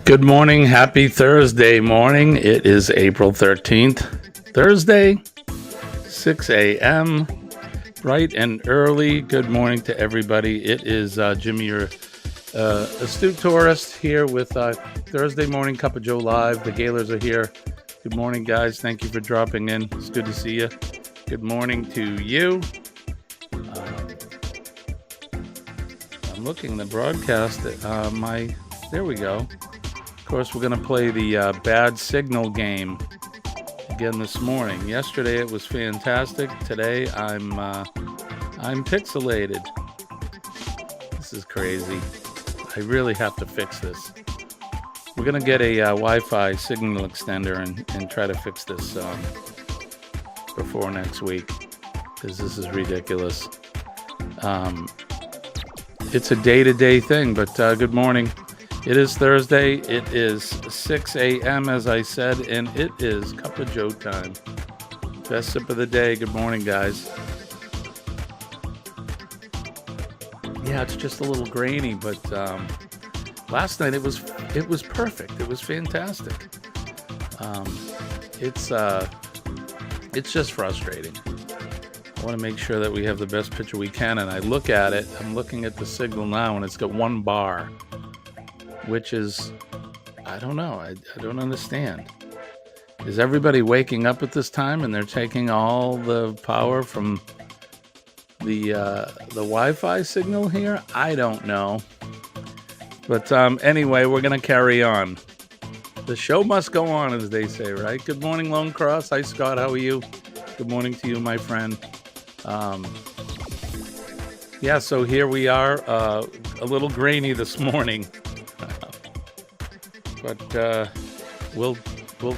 Good morning. Happy Thursday morning. It is April 13th, Thursday, 6 a.m., bright and early. Good morning to everybody. It is Jimmy, your astute tourist, here with Thursday Morning Cup of Joe Live. The Gaylors are here. Good morning, guys. Thank you for dropping in. It's good to see you. Good morning to you. I'm looking the broadcast at there we go. Of course, we're going to play the bad signal game again this morning. Yesterday it was fantastic. Today I'm pixelated. This is crazy. I really have to fix this. We're going to get a Wi-Fi signal extender and try to fix this before next week, because this is ridiculous. It's a day-to-day thing, but good morning. It is Thursday. It is 6 a.m., as I said, and it is Cup of Joe time. Best sip of the day. Good morning, guys. Yeah, it's just a little grainy, but last night it was perfect. It was fantastic. It's just frustrating. I want to make sure that we have the best picture we can, and I look at it. I'm looking at the signal now, and it's got one bar, which is, I don't know. I don't understand. Is everybody waking up at this time and they're taking all the power from the Wi-Fi signal here? I don't know. But anyway, we're going to carry on. The show must go on, as they say, right? Good morning, Lone Cross. Hi, Scott. How are you? Good morning to you, my friend. Yeah, so here we are, a little grainy this morning. But we'll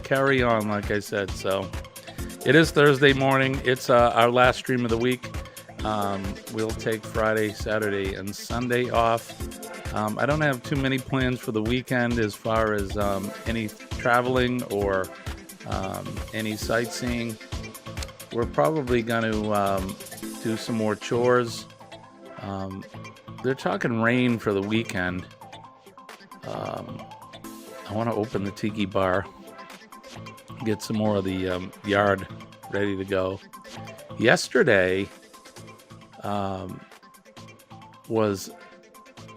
carry on, like I said. So it is Thursday morning. It's our last stream of the week. We'll take Friday, Saturday, and Sunday off. I don't have too many plans for the weekend as far as any traveling or any sightseeing. We're probably going to do some more chores. They're talking rain for the weekend. I want to open the tiki bar, get some more of the yard ready to go. Yesterday was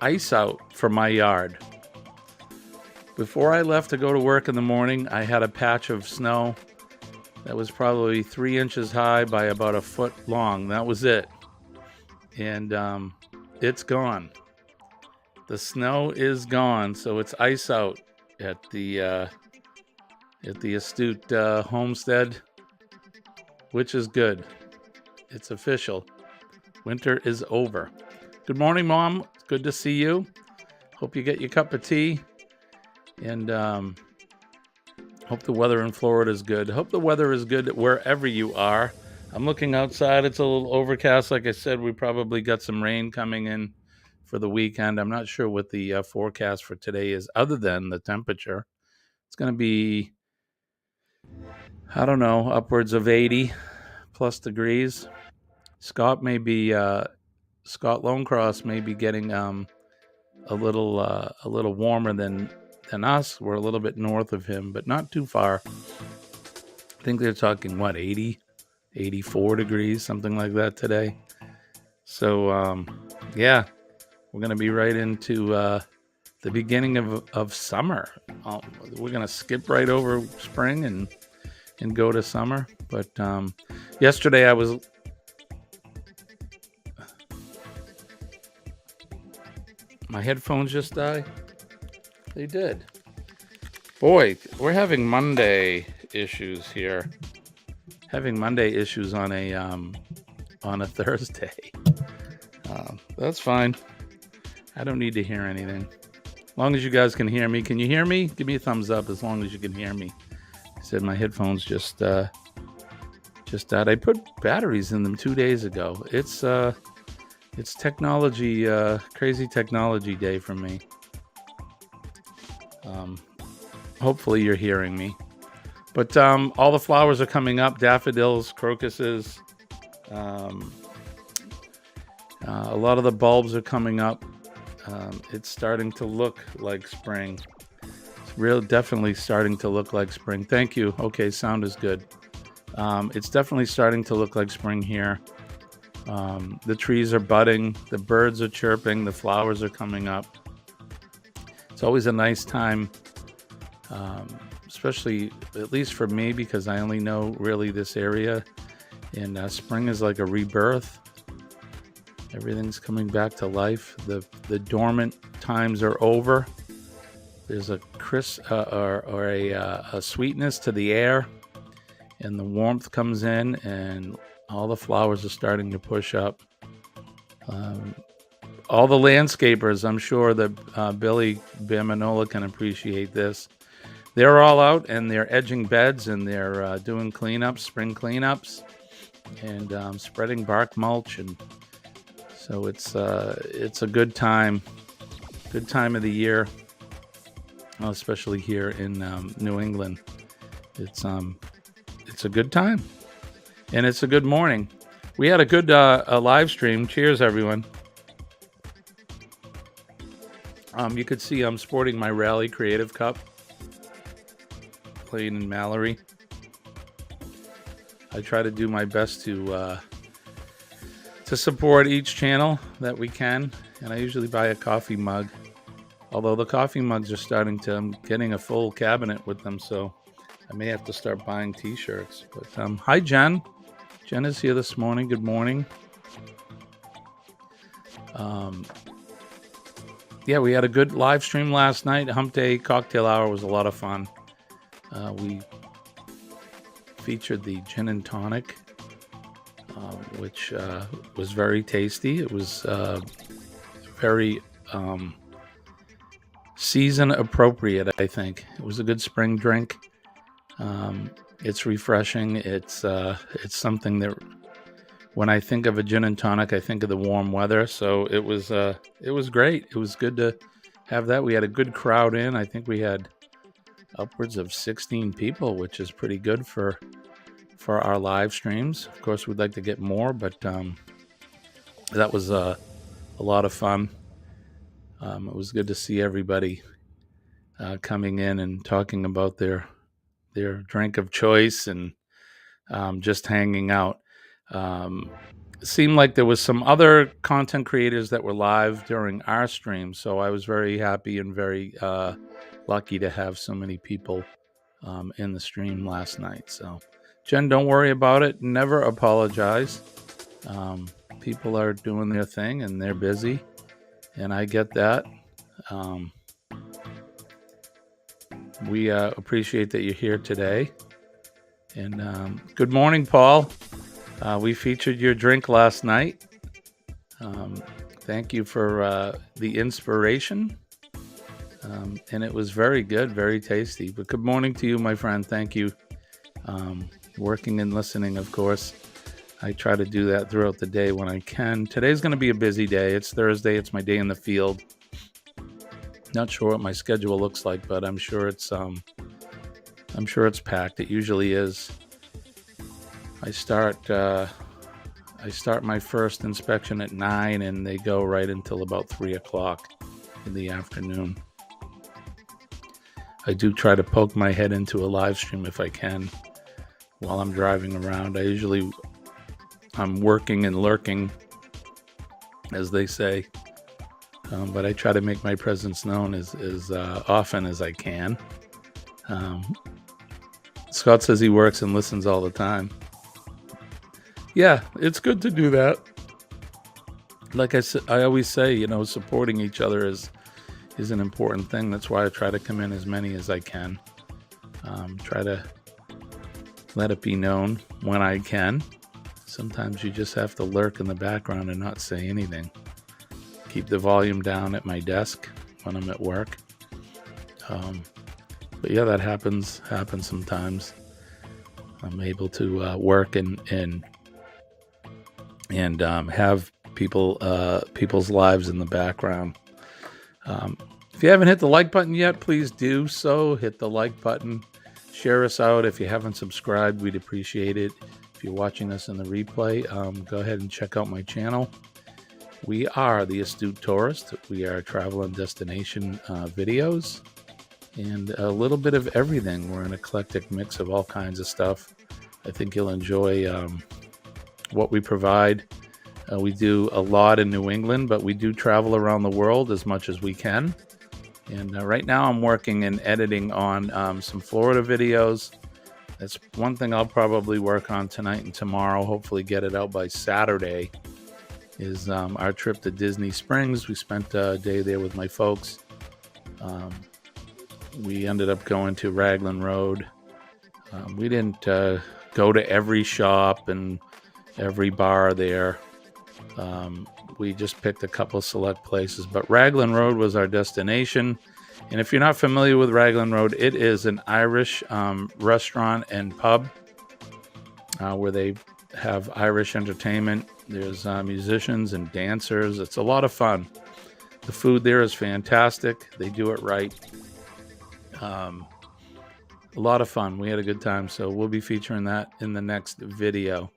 ice out for my yard. Before I left to go to work in the morning, I had a patch of snow that was probably 3 inches high by about a foot long. That was it. And it's gone. The snow is gone, so it's ice out at the Astute homestead, which is good. It's official. Winter is over. Good morning, Mom. It's good to see you. Hope you get your cup of tea. And hope the weather in Florida is good. Hope the weather is good wherever you are. I'm looking outside. It's a little overcast. Like I said, we probably got some rain coming in for the weekend. I'm not sure what the forecast for today is, other than the temperature. It's going to be, I don't know, upwards of 80 plus degrees. Scott Lone Cross may be getting a little warmer than us. We're a little bit north of him, but not too far. I think they're talking 80, 84 degrees, something like that today. So yeah, we're going to be right into the beginning of summer. We're going to skip right over spring and go to summer. But yesterday my headphones just died. They did. Boy, we're having Monday issues here. Having Monday issues on a Thursday. That's fine. I don't need to hear anything. As long as you guys can hear me. Can you hear me? Give me a thumbs up as long as you can hear me. I said my headphones just died. I put batteries in them 2 days ago. It's technology, crazy technology day for me. Hopefully you're hearing me. But all the flowers are coming up. Daffodils, crocuses. A lot of the bulbs are coming up. It's starting to look like spring. real definitely starting to look like spring. Thank you. Okay, sound is good. It's definitely starting to look like spring here. The trees are budding, the birds are chirping, the flowers are coming up. It's always a nice time, especially at least for me, because I only know really this area. And spring is like a rebirth. Everything's coming back to life. The dormant times are over. There's a crisp or a sweetness to the air, and the warmth comes in, and all the flowers are starting to push up. All the landscapers, I'm sure that Billy Bamanola can appreciate this. They're all out and they're edging beds, and they're doing cleanups, spring cleanups, and spreading bark mulch, and so it's a good time of the year, especially here in New England. It's a good time, and it's a good morning. We had a good a live stream. Cheers, everyone. You could see I'm sporting my Rally Creative Cup, playing in Mallory. I try to do my best to support each channel that we can, and I usually buy a coffee mug. Although the coffee mugs are starting to, I'm getting a full cabinet with them, so I may have to start buying t-shirts. But hi, Jen. Jen is here this morning. Good morning. Yeah, we had a good live stream last night. Hump Day Cocktail Hour was a lot of fun. We featured the gin and tonic, which was very tasty. It was very season appropriate, I think. It was a good spring drink. It's refreshing. It's something that when I think of a gin and tonic, I think of the warm weather. So it was great. It was good to have that. We had a good crowd in. I think we had upwards of 16 people, which is pretty good for our live streams. Of course, we'd like to get more, but that was a lot of fun. It was good to see everybody coming in and talking about their drink of choice and just hanging out. It seemed like there was some other content creators that were live during our stream, so I was very happy and very lucky to have so many people in the stream last night. So, Jen, don't worry about it. Never apologize. People are doing their thing and they're busy, and I get that. We appreciate that you're here today. And good morning, Paul. We featured your drink last night. Thank you for the inspiration. And it was very good, very tasty. But good morning to you, my friend. Thank you. Working and listening, of course. I try to do that throughout the day when I can. Today's going to be a busy day. It's Thursday. It's my day in the field. Not sure what my schedule looks like, but I'm sure it's packed. It usually is. I start my first inspection at 9, and they go right until about 3 o'clock in the afternoon. I do try to poke my head into a live stream if I can while I'm driving around. I'm working and lurking, as they say, but I try to make my presence known as often as I can. Scott says he works and listens all the time. Yeah, it's good to do that. Like I always say, supporting each other is an important thing. That's why I try to come in as many as I can. Try to let it be known when I can. Sometimes you just have to lurk in the background and not say anything. Keep the volume down at my desk when I'm at work. But yeah, that happens sometimes. I'm able to work and have people's lives in the background. If you haven't hit the like button yet, please do so. Hit the like button. Share us out. If you haven't subscribed, we'd appreciate it. If you're watching us in the replay, go ahead and check out my channel. We are The Astute Tourist. We are travel and destination videos. and a little bit of everything. We're an eclectic mix of all kinds of stuff. I think you'll enjoy what we provide. We do a lot in New England, but we do travel around the world as much as we can. And right now I'm working and editing on some Florida videos. That's one thing I'll probably work on tonight and tomorrow, hopefully get it out by Saturday, is our trip to Disney Springs. We spent a day there with my folks. We ended up going to Raglan Road. We didn't go to every shop and every bar there. We just picked a couple of select places, but Raglan Road was our destination. And if you're not familiar with Raglan Road, it is an Irish restaurant and pub where they have Irish entertainment. There's musicians and dancers. It's a lot of fun. The food there is fantastic. They do it right. A lot of fun. We had a good time, so we'll be featuring that in the next video.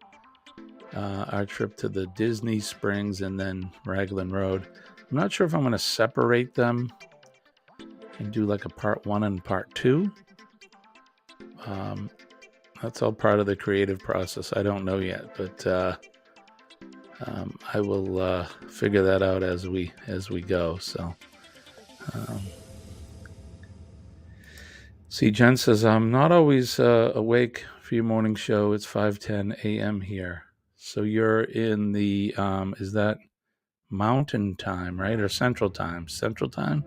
Our trip to the Disney Springs and then Raglan Road. I'm not sure if I'm going to separate them and do like a part 1 and part 2. That's all part of the creative process. I don't know yet, but I will figure that out as we go. So, see, Jen says I'm not always awake for your morning show. It's 5:10 a.m. here. So you're in the is that Mountain Time, right, or Central Time? Central Time.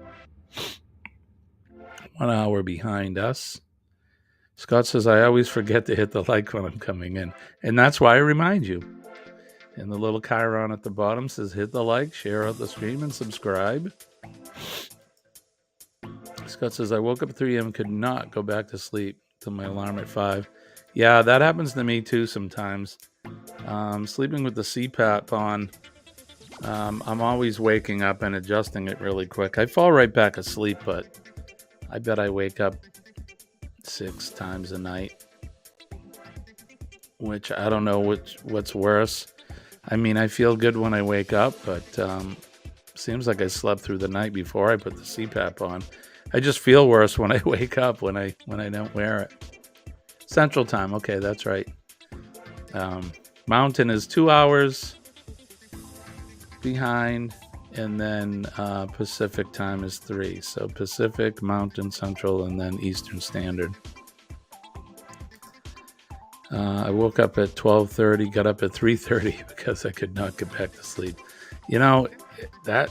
1 hour behind us. Scott says I always forget to hit the like when I'm coming in, and that's why I remind you. And the little chyron at the bottom says hit the like, share out the stream, and subscribe. Scott says I woke up at 3 a.m. could not go back to sleep till my alarm at 5. Yeah, that happens to me too sometimes. Sleeping with the CPAP on, I'm always waking up and adjusting it really quick. I fall right back asleep, but I bet I wake up 6 times a night, which I don't know what's worse. I mean, I feel good when I wake up, but seems like I slept through the night before I put the CPAP on. I just feel worse when I wake up when I don't wear it. Central Time, okay, that's right. Mountain is 2 hours behind, and then Pacific Time is 3. So Pacific, Mountain, Central, and then Eastern Standard. I woke up at 12:30, got up at 3:30 because I could not get back to sleep. You know, that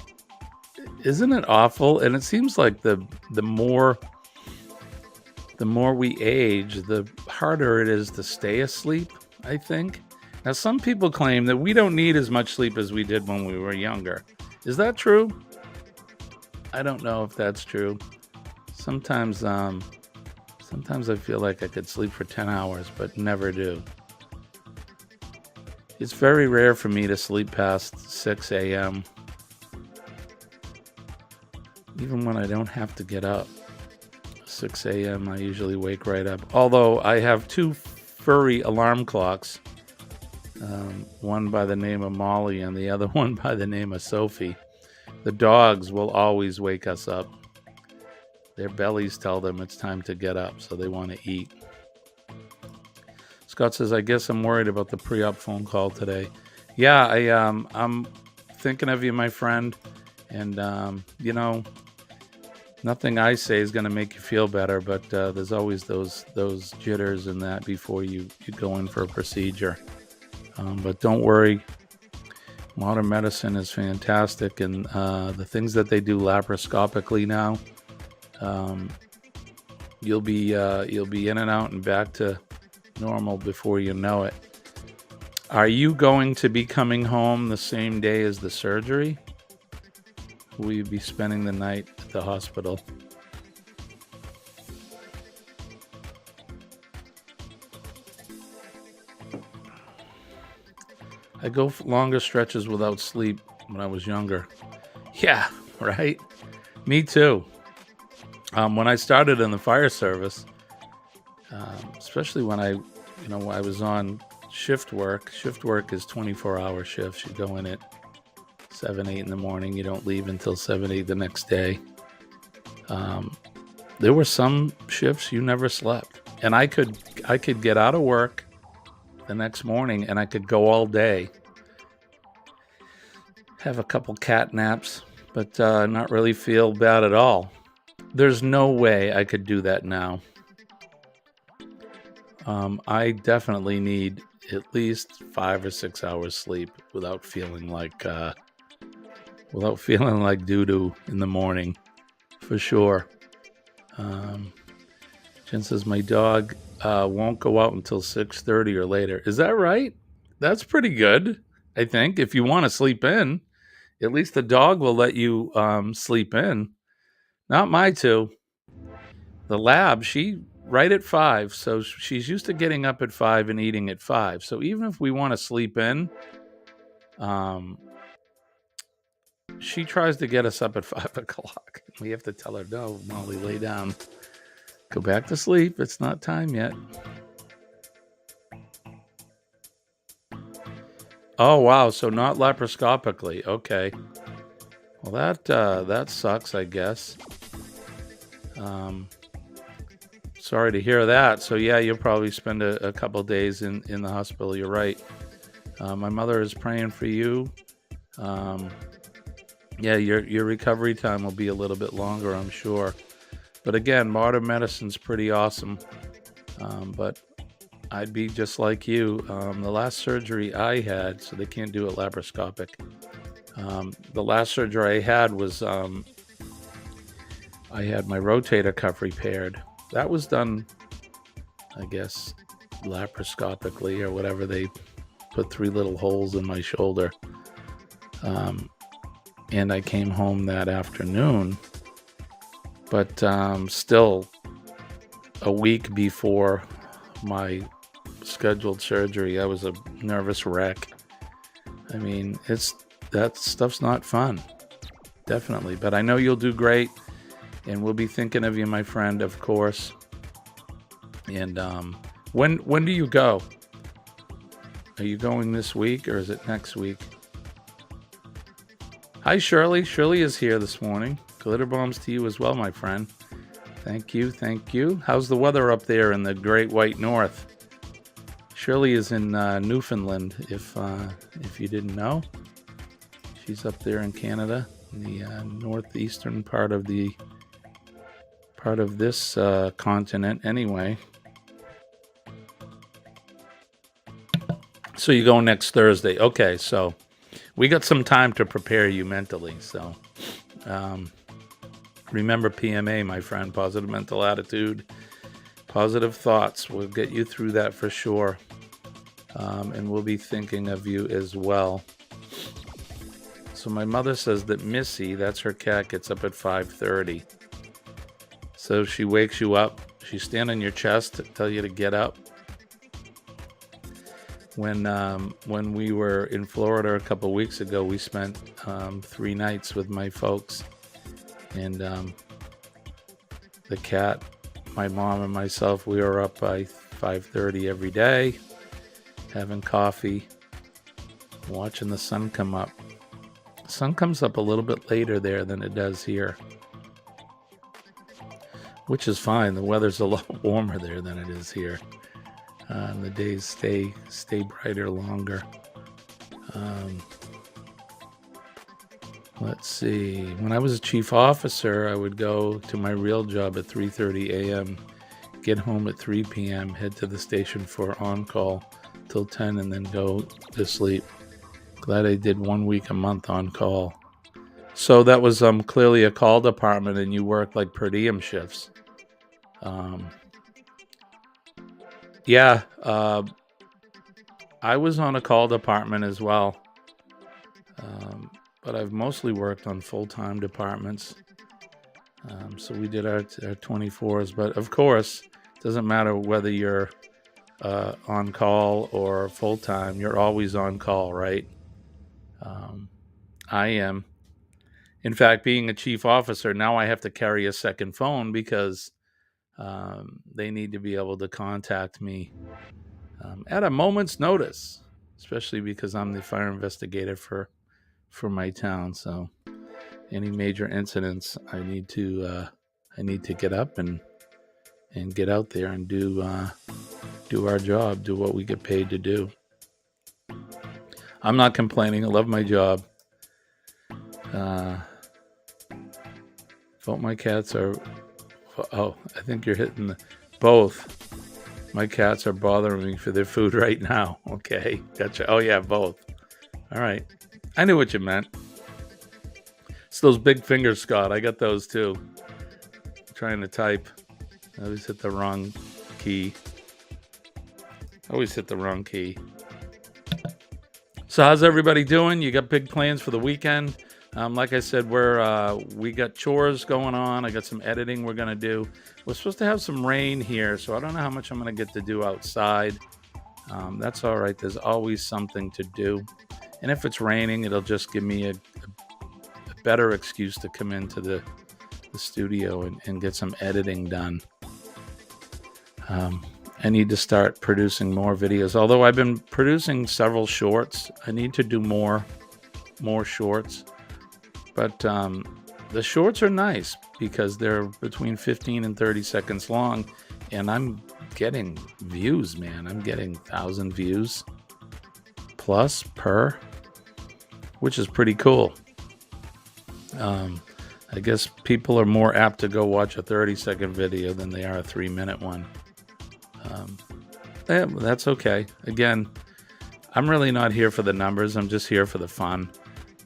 isn't it awful? And it seems like the more we age, the harder it is to stay asleep, I think. Now, some people claim that we don't need as much sleep as we did when we were younger. Is that true? I don't know if that's true. Sometimes I feel like I could sleep for 10 hours, but never do. It's very rare for me to sleep past 6 a.m. Even when I don't have to get up. 6 a.m. I usually wake right up. Although I have 2 furry alarm clocks. One by the name of Molly and the other one by the name of Sophie. The dogs will always wake us up. Their bellies tell them it's time to get up, so they want to eat. Scott says, I guess I'm worried about the pre-op phone call today. Yeah, I'm thinking of you, my friend. And, you know, nothing I say is going to make you feel better, but there's always those jitters and that before you go in for a procedure. But don't worry. Modern medicine is fantastic, and the things that they do laparoscopically now, you'll be in and out and back to normal before you know it. Are you going to be coming home the same day as the surgery? Will you be spending the night at the hospital? I go for longer stretches without sleep when I was younger. Yeah, right? Me too. When I started in the fire service, especially when I was on shift work. Shift work is 24-hour shifts. You go in at 7, 8 in the morning. You don't leave until 7, 8 the next day. There were some shifts you never slept, and I could get out of work the next morning and I could go all day, have a couple cat naps, but not really feel bad at all. There's no way I could do that now. I definitely need at least 5 or 6 hours sleep without feeling like doo doo in the morning, for sure. Um, Jen says my dog won't go out until 6:30 or later. Is that right? That's pretty good. I think if you want to sleep in, at least the dog will let you sleep in. Not my two. The lab, she right at 5, so she's used to getting up at 5 and eating at 5. So even if we want to sleep in, um, she tries to get us up at 5 o'clock. We have to tell her, no, Molly, lay down. Go back to sleep. It's not time yet. Oh, wow. So not laparoscopically. Okay. Well, that sucks, I guess. Um, Sorry to hear that. So yeah, you'll probably spend a couple days in the hospital. You're right. My mother is praying for you. Um, yeah, your recovery time will be a little bit longer, I'm sure. But again, modern medicine's pretty awesome. But I'd be just like you. The last surgery I had, so they can't do it laparoscopic. The last surgery I had was I had my rotator cuff repaired. That was done, I guess, laparoscopically or whatever. They put 3 little holes in my shoulder. And I came home that afternoon. But still, a week before my scheduled surgery, I was a nervous wreck. I mean, that stuff's not fun, definitely. But I know you'll do great, and we'll be thinking of you, my friend, of course. And when do you go? Are you going this week or is it next week? Hi, Shirley. Shirley is here this morning. Glitter bombs to you as well, my friend. Thank you, thank you. How's the weather up there in the Great White North? Shirley is in Newfoundland, if you didn't know. She's up there in Canada, in the northeastern part of this continent, anyway. So you go next Thursday. Okay, so we got some time to prepare you mentally. So remember PMA, my friend, positive mental attitude, positive thoughts. We'll get you through that for sure. And we'll be thinking of you as well. So my mother says that Missy, that's her cat, gets up at 5:30. So she wakes you up. She's standing on your chest to tell you to get up. When we were in Florida a couple weeks ago, we spent 3 nights with my folks, and the cat, my mom, and myself. We were up by 5:30 every day, having coffee, watching the sun come up. The sun comes up a little bit later there than it does here, which is fine. The weather's a lot warmer there than it is here. And the days stay brighter longer. Let's see. When I was a chief officer, I would go to my real job at 3:30 a.m., get home at 3 p.m., head to the station for on-call till 10, and then go to sleep. Glad I did 1 week a month on call. So that was clearly a call department, and you worked like per diem shifts. Yeah, I was on a call department as well, but I've mostly worked on full-time departments. So we did our 24s, but of course, it doesn't matter whether you're on call or full-time, you're always on call, right? I am. In fact, being a chief officer, now I have to carry a second phone because they need to be able to contact me at a moment's notice, especially because I'm the fire investigator for my town. So any major incidents, I need to I need to get up and get out there and do our job, do what we get paid to do. I'm not complaining. I love my job. Vote my cats are. Oh, I think you're hitting both. My cats are bothering me for their food right now. Okay, gotcha. Oh yeah, both. All right. I knew what you meant. It's those big fingers, Scott. I got those too. I'm trying to type. I always hit the wrong key. So how's everybody doing? You got big plans for the weekend? Like I said, we got chores going on. I got some editing we're going to do. We're supposed to have some rain here, so I don't know how much I'm going to get to do outside. That's all right. There's always something to do. And if it's raining, it'll just give me a better excuse to come into the studio and get some editing done. I need to start producing more videos. Although I've been producing several shorts, I need to do more shorts. But the shorts are nice because they're between 15 and 30 seconds long, and I'm getting views, man. I'm getting 1,000 views plus per, which is pretty cool. I guess people are more apt to go watch a 30-second video than they are a 3-minute one. Yeah, that's okay. Again, I'm really not here for the numbers. I'm just here for the fun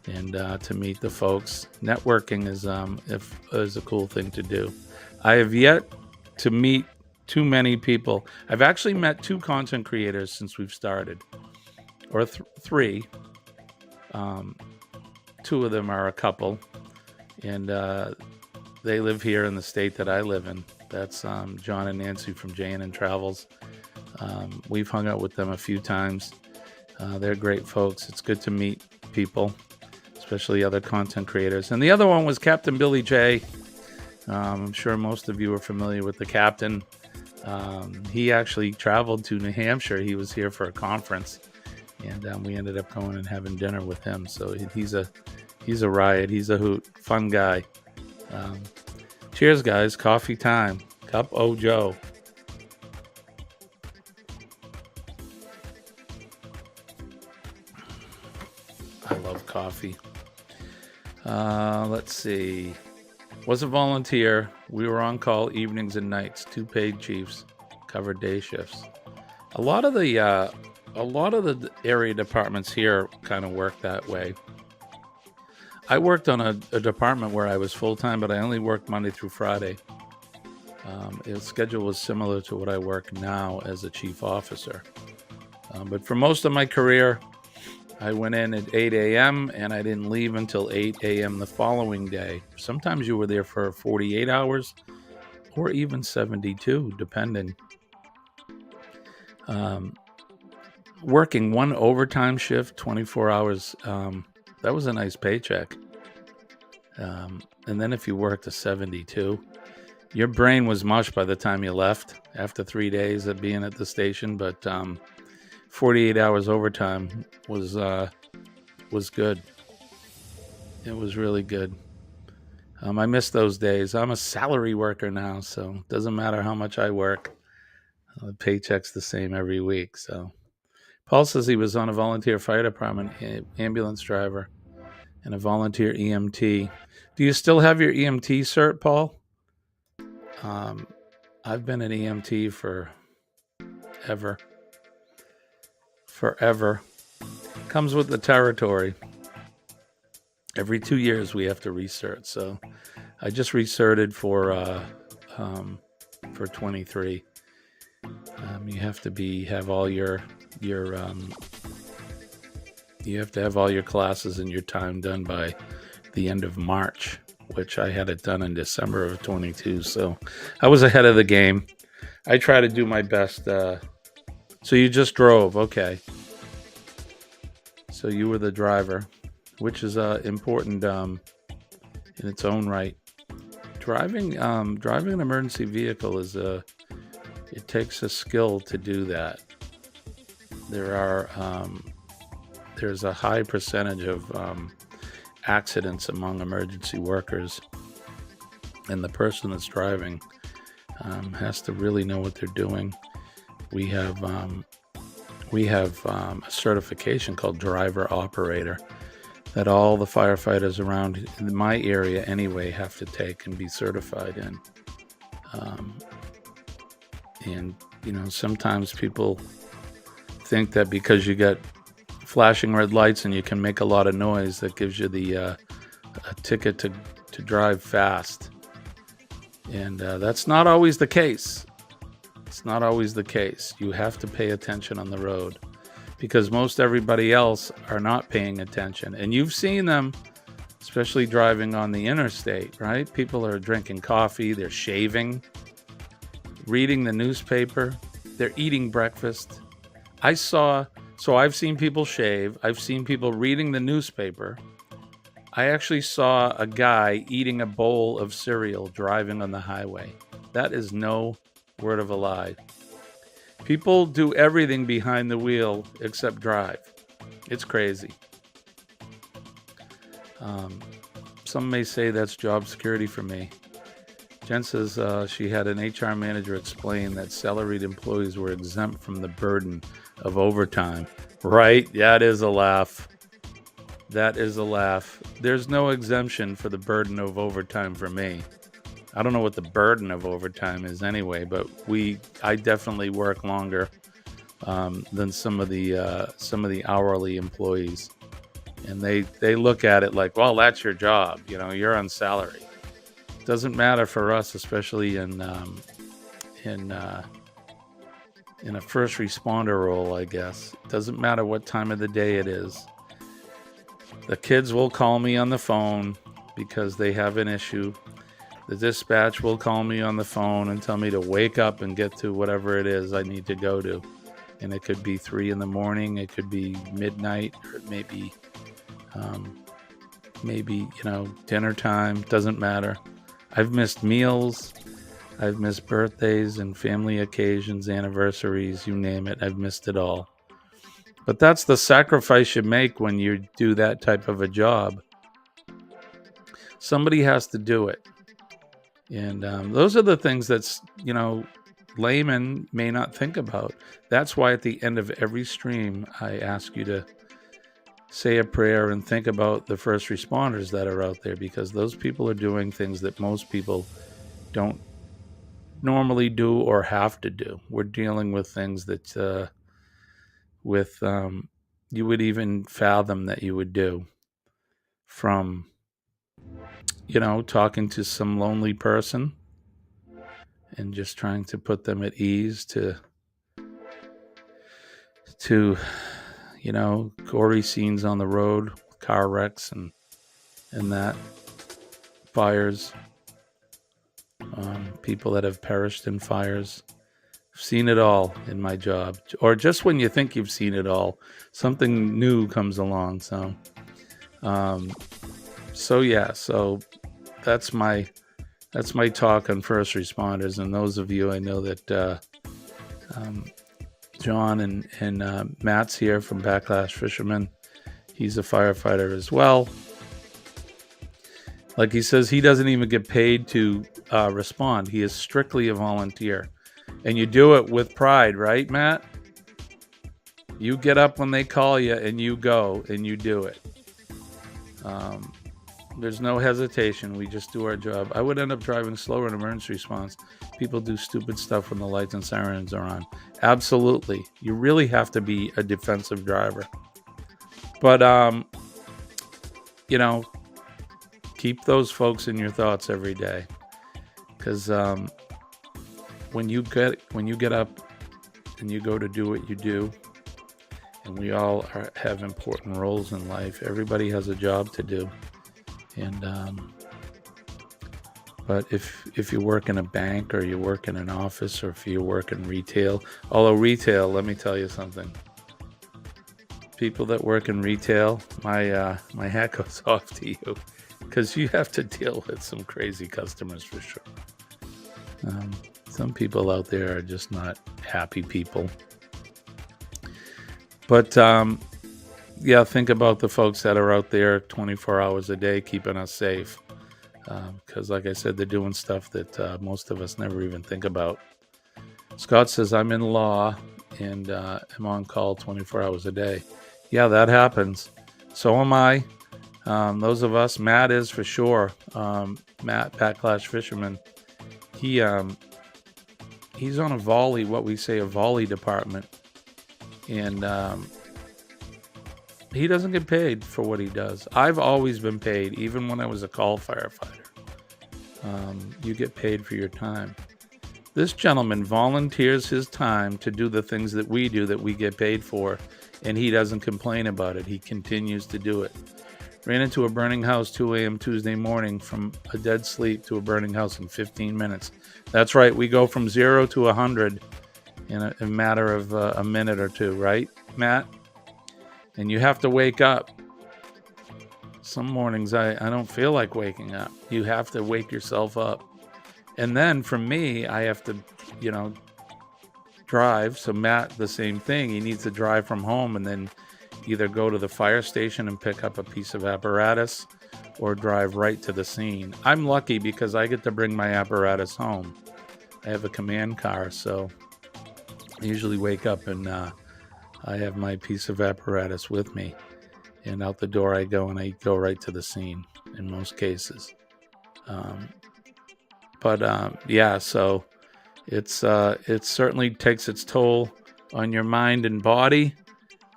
and to meet the folks. Networking is a cool thing to do. I have yet to meet too many people. I've actually met 2 content creators since we've started, or 3. 2 of them are a couple, and they live here in the state that I live in. That's John and Nancy from J&N Travels. We've hung out with them a few times. They're great folks. It's good to meet people, especially other content creators. And the other one was Captain Billy J. I'm sure most of you are familiar with the captain. He actually traveled to New Hampshire. He was here for a conference, and we ended up going and having dinner with him. So he's a riot. He's a hoot. Fun guy. Cheers, guys. Coffee time. Cup o' Joe. I love coffee. Let's see. Was a volunteer. We were on call evenings and nights. 2 paid chiefs. Covered day shifts. A lot of the area departments here kind of work that way. I worked on a department where I was full-time, but I only worked Monday through Friday. Its schedule was similar to what I work now as a chief officer. But for most of my career, I went in at 8 a.m. and I didn't leave until 8 a.m. the following day. Sometimes you were there for 48 hours or even 72, depending. Working 1 overtime shift, 24 hours, that was a nice paycheck. And then if you worked a 72, your brain was mush by the time you left after 3 days of being at the station. But 48 hours overtime was good. It was really good. I miss those days. I'm a salary worker now, so it doesn't matter how much I work. The paycheck's the same every week. So Paul says he was on a volunteer fire department ambulance driver and a volunteer EMT. Do you still have your EMT cert, Paul? I've been an EMT forever. Comes with the territory. Every 2 years we have to recert. So I just recerted for 23. You have to have all your you have to have all your classes and your time done by the end of March, which I had it done in December of 22. So I was ahead of the game. I try to do my best. So you just drove. Okay. So you were the driver, which is important in its own right. Driving an emergency vehicle it takes a skill to do that. There's a high percentage of accidents among emergency workers. and the person that's driving has to really know what they're doing. We have a certification called driver operator that all the firefighters around in my area anyway have to take and be certified in. And sometimes people think that because you got flashing red lights and you can make a lot of noise, that gives you the a ticket to drive fast. And that's not always the case. It's not always the case. You have to pay attention on the road because most everybody else are not paying attention. And you've seen them, especially driving on the interstate, right? People are drinking coffee, they're shaving, reading the newspaper, they're eating breakfast. I've seen people shave. I've seen people reading the newspaper. I actually saw a guy eating a bowl of cereal driving on the highway. That is no word of a lie. People do everything behind the wheel except drive. It's crazy. Some may say that's job security for me. Jen says she had an HR manager explain that salaried employees were exempt from the burden of overtime. Right? That is a laugh. That is a laugh. There's no exemption for the burden of overtime for me. I don't know what the burden of overtime is anyway, but I definitely work longer than some of the hourly employees, and they look at it like, well, that's your job. You're on salary. Doesn't matter for us, especially in a first responder role, I guess. Doesn't matter what time of the day it is. The kids will call me on the phone because they have an issue. The dispatch will call me on the phone and tell me to wake up and get to whatever it is I need to go to. And it could be 3 a.m, it could be midnight, or maybe dinner time. Doesn't matter. I've missed meals. I've missed birthdays and family occasions, anniversaries, you name it. I've missed it all. But that's the sacrifice you make when you do that type of a job. Somebody has to do it. And those are the things that's, laymen may not think about. That's why at the end of every stream, I ask you to say a prayer and think about the first responders that are out there, because those people are doing things that most people don't normally do or have to do. We're dealing with things that you would even fathom that you would do, from talking to some lonely person and just trying to put them at ease, to gory scenes on the road, car wrecks and that, fires, people that have perished in fires. I've seen it all in my job. Or just when you think you've seen it all, something new comes along. So that's my talk on first responders. And those of you, I know that John and Matt's here from Backlash Fisherman. He's a firefighter as well. Like he says, he doesn't even get paid to respond. He is strictly a volunteer. And you do it with pride, right, Matt? You get up when they call you and you go and you do it. There's no hesitation. We just do our job. I would end up driving slower in emergency response. People do stupid stuff when the lights and sirens are on. Absolutely. You really have to be a defensive driver. But, keep those folks in your thoughts every day. Because when you get up and you go to do what you do, and we all have important roles in life. Everybody has a job to do. And but if you work in a bank, or you work in an office, or if you work in retail, although retail, let me tell you something. People that work in retail, my hat goes off to you, because you have to deal with some crazy customers for sure. Some people out there are just not happy people. But think about the folks that are out there 24 hours a day keeping us safe. because, like I said, they're doing stuff that most of us never even think about. Scott says, I'm in law and am on call 24 hours a day. Yeah, that happens. So am I. Those of us, Matt is for sure. Matt, Backlash Fisherman, he's on a volley, what we say a volley department. And he doesn't get paid for what he does. I've always been paid, even when I was a call firefighter. You get paid for your time. This gentleman volunteers his time to do the things that we do that we get paid for, and he doesn't complain about it. He continues to do it. Ran into a burning house 2 a.m. Tuesday morning, from a dead sleep to a burning house in 15 minutes. That's right. We go from 0 to 100 in a matter of a minute or two, right, Matt? And you have to wake up. Some mornings I don't feel like waking up. You have to wake yourself up. And then for me, I have to, drive. So Matt, the same thing. He needs to drive from home and then either go to the fire station and pick up a piece of apparatus or drive right to the scene. I'm lucky because I get to bring my apparatus home. I have a command car, so I usually wake up and I have my piece of apparatus with me. And out the door I go, and I go right to the scene in most cases. Yeah, so it certainly takes its toll on your mind and body.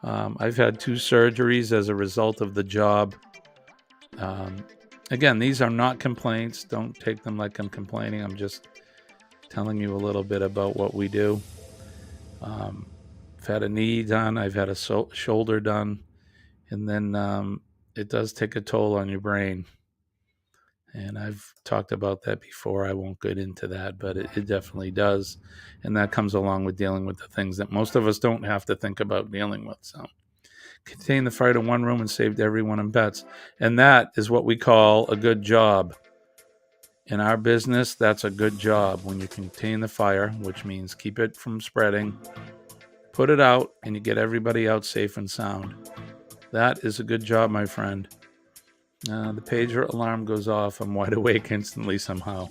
I've had 2 surgeries as a result of the job. Again, these are not complaints. Don't take them like I'm complaining. I'm just telling you a little bit about what we do. I've had a knee done. I've had a shoulder done. And then it does take a toll on your brain. And I've talked about that before. I won't get into that, but it definitely does. And that comes along with dealing with the things that most of us don't have to think about dealing with. So contained the fire to one room and saved everyone in bets. And that is what we call a good job. In our business, that's a good job. When you contain the fire, which means keep it from spreading, put it out, and you get everybody out safe and sound. That is a good job, my friend. The pager alarm goes off. I'm wide awake instantly somehow.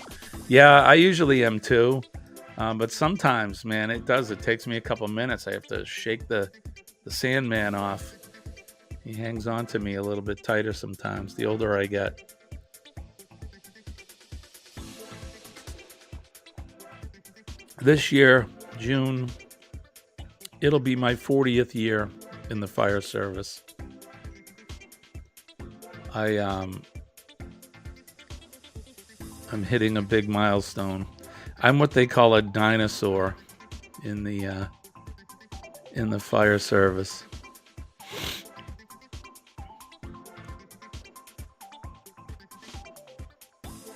Yeah, I usually am too. But sometimes, man, it does. It takes me a couple minutes. I have to shake the Sandman off. He hangs on to me a little bit tighter sometimes, the older I get. This year, June, it'll be my 40th year in the fire service. I'm hitting a big milestone. I'm what they call a dinosaur in the fire service.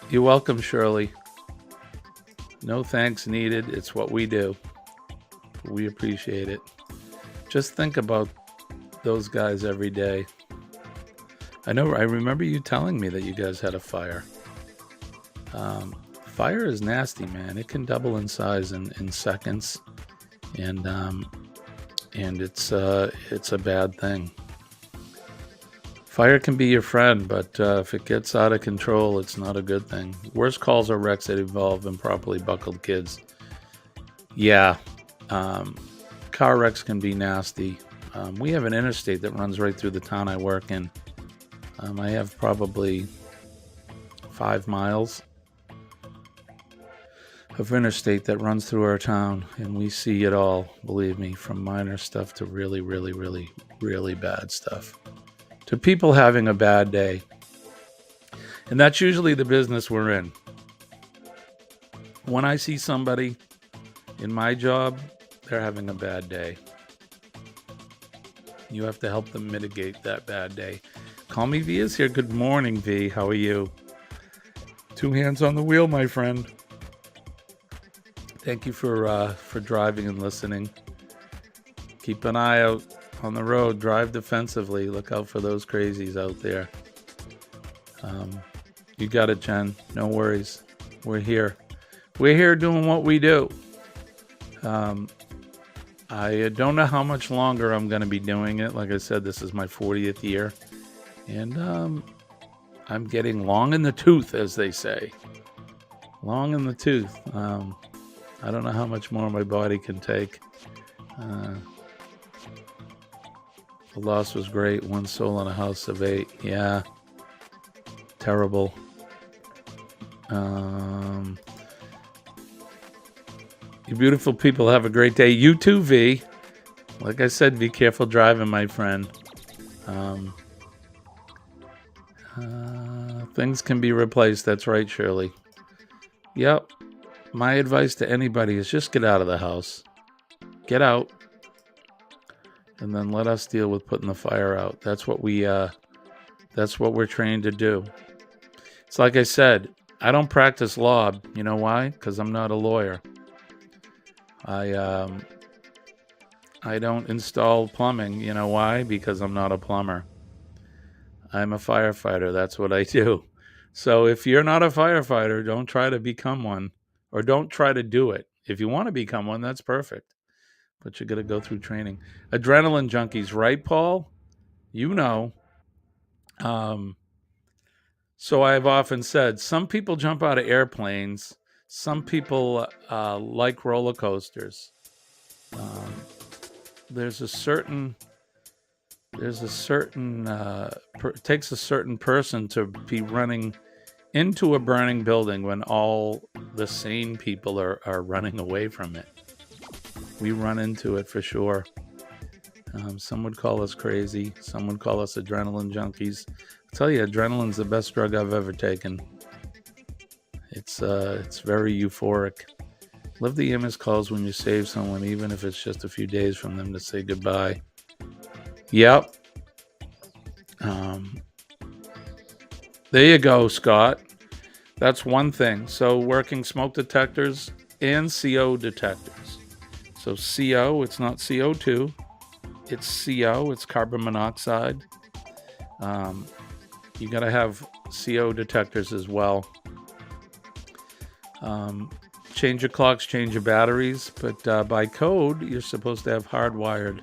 You're welcome, Shirley. No thanks needed. It's what we do. We appreciate it. Just think about those guys every day. I remember you telling me that you guys had a fire. Fire is nasty, man. It can double in size in seconds, and it's a bad thing. Fire can be your friend, but if it gets out of control, it's not a good thing. Worst calls are wrecks that involve improperly buckled kids. Yeah, car wrecks can be nasty. We have an interstate that runs right through the town I work in. I have probably 5 miles of interstate that runs through our town, and we see it all, believe me, from minor stuff to really, really, really, really bad stuff, to people having a bad day. And that's usually the business we're in. When I see somebody in my job, they're having a bad day. You have to help them mitigate that bad day. Call me V is here. Good morning, V. How are you? 2 hands on the wheel, my friend. Thank you for driving and listening. Keep an eye out on the road. Drive defensively. Look out for those crazies out there. You got it, Jen. No worries. We're here. We're here doing what we do. I don't know how much longer I'm going to be doing it. Like I said, this is my 40th year. And I'm getting long in the tooth, as they say. Long in the tooth. I don't know how much more my body can take. The loss was great. 1 soul in a house of 8. Yeah. Terrible. You beautiful people have a great day. You too, V. Like I said, be careful driving, my friend. Things can be replaced. That's right, Shirley. Yep. My advice to anybody is just get out of the house. Get out. And then let us deal with putting the fire out. That's what we're trained to do. It's like I said, I don't practice law. You know why? Because I'm not a lawyer. I don't install plumbing. You know why? Because I'm not a plumber. I'm a firefighter. That's what I do. So if you're not a firefighter, don't try to become one, or don't try to do it. If you want to become one, that's perfect. But you got to go through training. Adrenaline junkies, right, Paul? You know. So I've often said, some people jump out of airplanes. Some people like roller coasters. It takes a certain person to be running into a burning building when all the sane people are running away from it. We run into it for sure. Some would call us crazy. Some would call us adrenaline junkies. I tell you, adrenaline's the best drug I've ever taken. It's very euphoric. Love the MS calls when you save someone, even if it's just a few days from them to say goodbye. Yep. There you go, Scott. That's one thing. So working smoke detectors and CO detectors. So CO, it's not CO2. It's CO, it's carbon monoxide. You got to have CO detectors as well. Change your clocks, change your batteries, but by code, you're supposed to have hardwired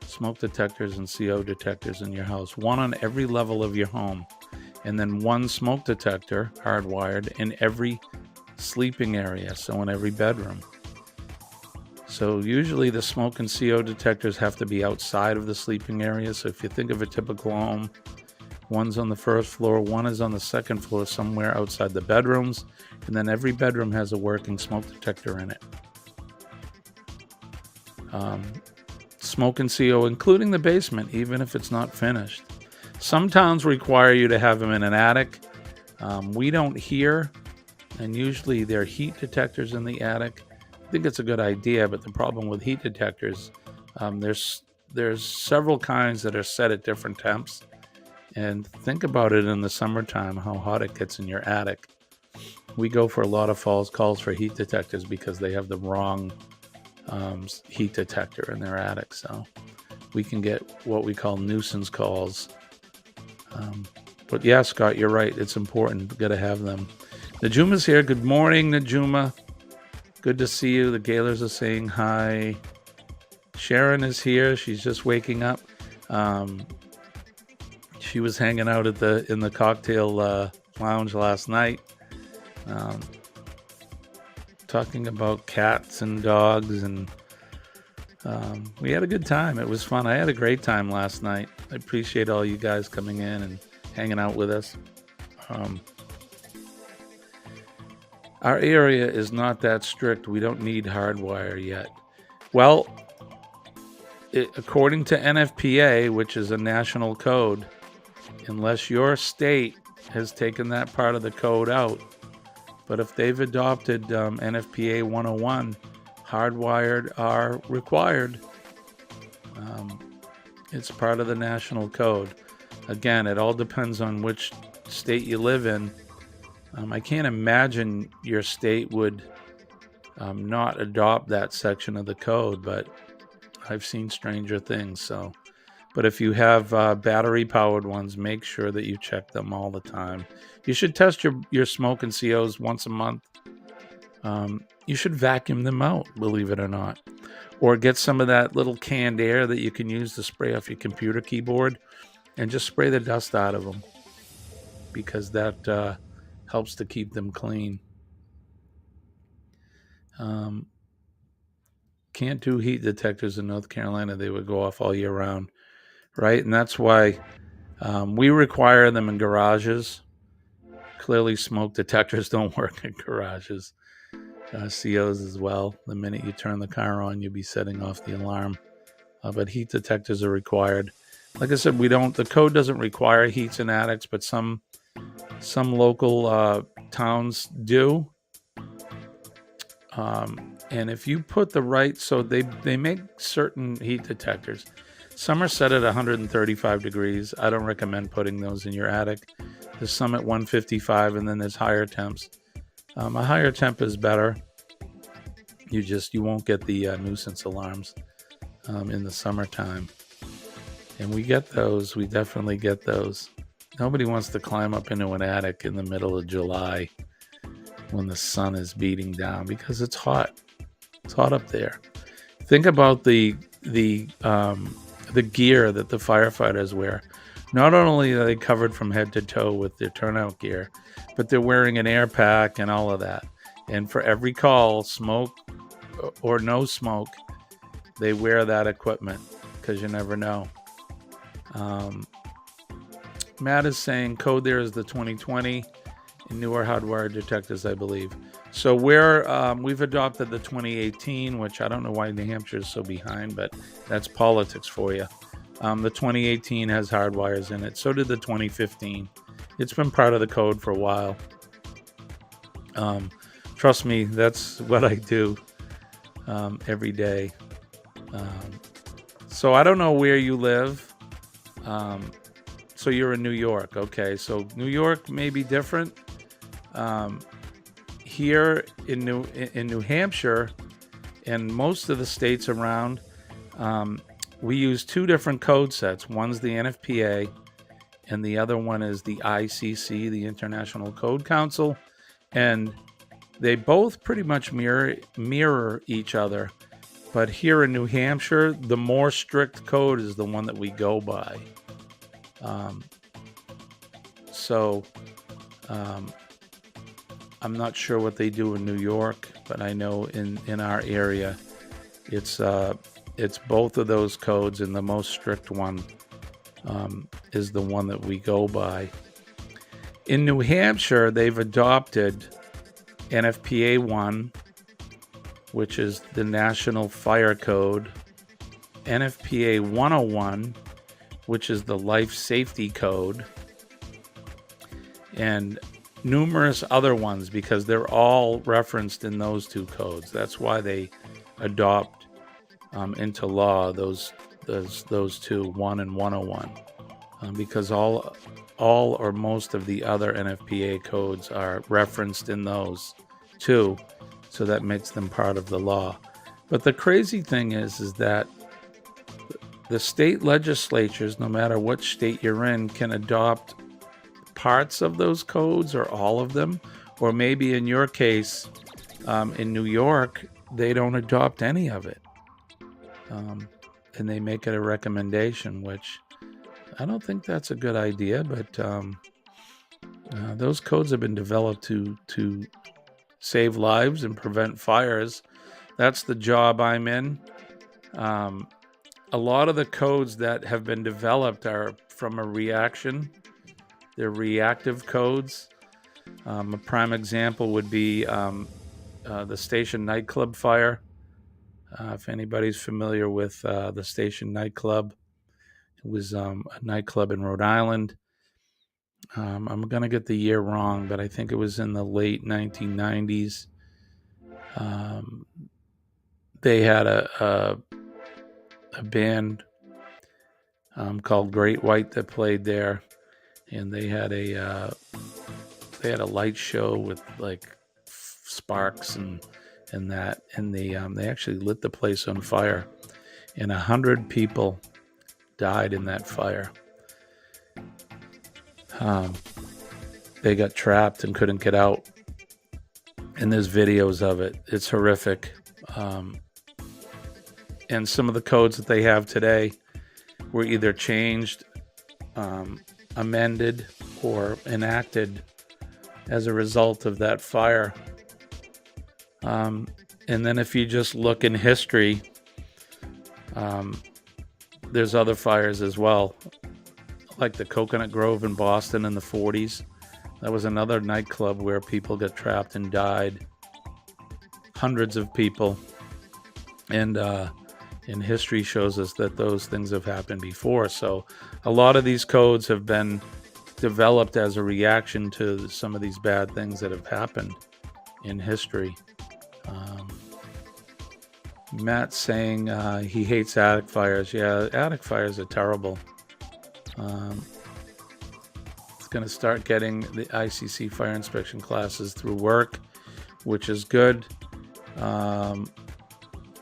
smoke detectors and CO detectors in your house. One on every level of your home. And then one smoke detector, hardwired, in every sleeping area, so in every bedroom. So usually the smoke and CO detectors have to be outside of the sleeping area. So if you think of a typical home, one's on the first floor, one is on the second floor, somewhere outside the bedrooms, and then every bedroom has a working smoke detector in it. Smoke and CO, including the basement, even if it's not finished. Some towns require you to have them in an attic. We don't here, and usually there are heat detectors in the attic. I think it's a good idea, but the problem with heat detectors, there's several kinds that are set at different temps. And think about it in the summertime, how hot it gets in your attic. We go for a lot of false calls for heat detectors because they have the wrong heat detector in their attic. So we can get what we call nuisance calls. But yeah, Scott, you're right. It's important. We've got to have them. Najuma's here. Good morning, Najuma. Good to see you. The Gaylors are saying hi. Sharon is here. She's just waking up. She was hanging out in the cocktail lounge last night, talking about cats and dogs, and we had a good time. It was fun. I had a great time last night. I appreciate all you guys coming in and hanging out with us. Our area is not that strict. We don't need hardwire yet. Well, according to NFPA, which is a national code, unless your state has taken that part of the code out, but if they've adopted NFPA 101, hardwired are required. It's part of the national code. Again, it all depends on which state you live in. I can't imagine your state would not adopt that section of the code, but I've seen stranger things. So, but if you have battery-powered ones, make sure that you check them all the time. You should test your smoke and COs once a month. You should vacuum them out, believe it or not. Or get some of that little canned air that you can use to spray off your computer keyboard and just spray the dust out of them. because that helps to keep them clean. Can't do heat detectors in North Carolina. They would go off all year round, right? And that's why we require them in garages. Clearly, smoke detectors don't work in garages. COs as well. The minute you turn the car on, you'll be setting off the alarm. But heat detectors are required. Like I said, the code doesn't require heats in attics, but some local towns do. And if you put the right, so they make certain heat detectors. Some are set at 135 degrees. I don't recommend putting those in your attic. There's some at 155, and then there's higher temps. A higher temp is better. You won't get the nuisance alarms in the summertime. And we get those. We definitely get those. Nobody wants to climb up into an attic in the middle of July when the sun is beating down because it's hot. It's hot up there. Think about the gear that the firefighters wear. Not only are they covered from head to toe with their turnout gear, but they're wearing an air pack and all of that. And for every call, smoke or no smoke, they wear that equipment because you never know. Matt is saying code there is the 2020 and newer hardwire detectors, I believe. So we've adopted the 2018, which I don't know why New Hampshire is so behind, but that's politics for you. The 2018 has hardwires in it. So did the 2015. It's been part of the code for a while. Trust me, that's what I do every day. So I don't know where you live. So you're in New York. Okay, so New York may be different. Here in New Hampshire and most of the states around, we use two different code sets. One's the NFPA, and the other one is the ICC, the International Code Council, and they both pretty much mirror each other. But here in New Hampshire, the more strict code is the one that we go by. I'm not sure what they do in New York, but I know in our area, it's both of those codes, and the most strict one is the one that we go by. In New Hampshire, they've adopted NFPA 1, which is the National Fire Code, NFPA 101, which is the Life Safety Code, and numerous other ones because they're all referenced in those two codes. That's why they adopt into law those two, 1 and 101, because all or most of the other NFPA codes are referenced in those too, so that makes them part of the law. But the crazy thing is that the state legislatures, no matter which state you're in, can adopt parts of those codes or all of them, or maybe in your case, in New York, they don't adopt any of it, and they make it a recommendation, which I don't think that's a good idea, but those codes have been developed to save lives and prevent fires. That's the job I'm in. A lot of the codes that have been developed are from a reaction. They're reactive codes. A prime example would be the Station nightclub fire. If anybody's familiar with the Station nightclub, it was a nightclub in Rhode Island. I'm going to get the year wrong, but I think it was in the late 1990s. They had a band called Great White that played there, and they had a light show with like sparks and that, and they actually lit the place on fire, and 100 people died in that fire. They got trapped and couldn't get out, and there's videos of it. It's horrific. And some of the codes that they have today were either changed, amended, or enacted as a result of that fire. And then if you just look in history, there's other fires as well, like the Coconut Grove in Boston in the 40s. That was another nightclub where people got trapped and died. Hundreds of people. And history shows us that those things have happened before. So a lot of these codes have been developed as a reaction to some of these bad things that have happened in history. Matt's saying he hates attic fires. Yeah, attic fires are terrible. It's going to start getting the ICC fire inspection classes through work, which is good.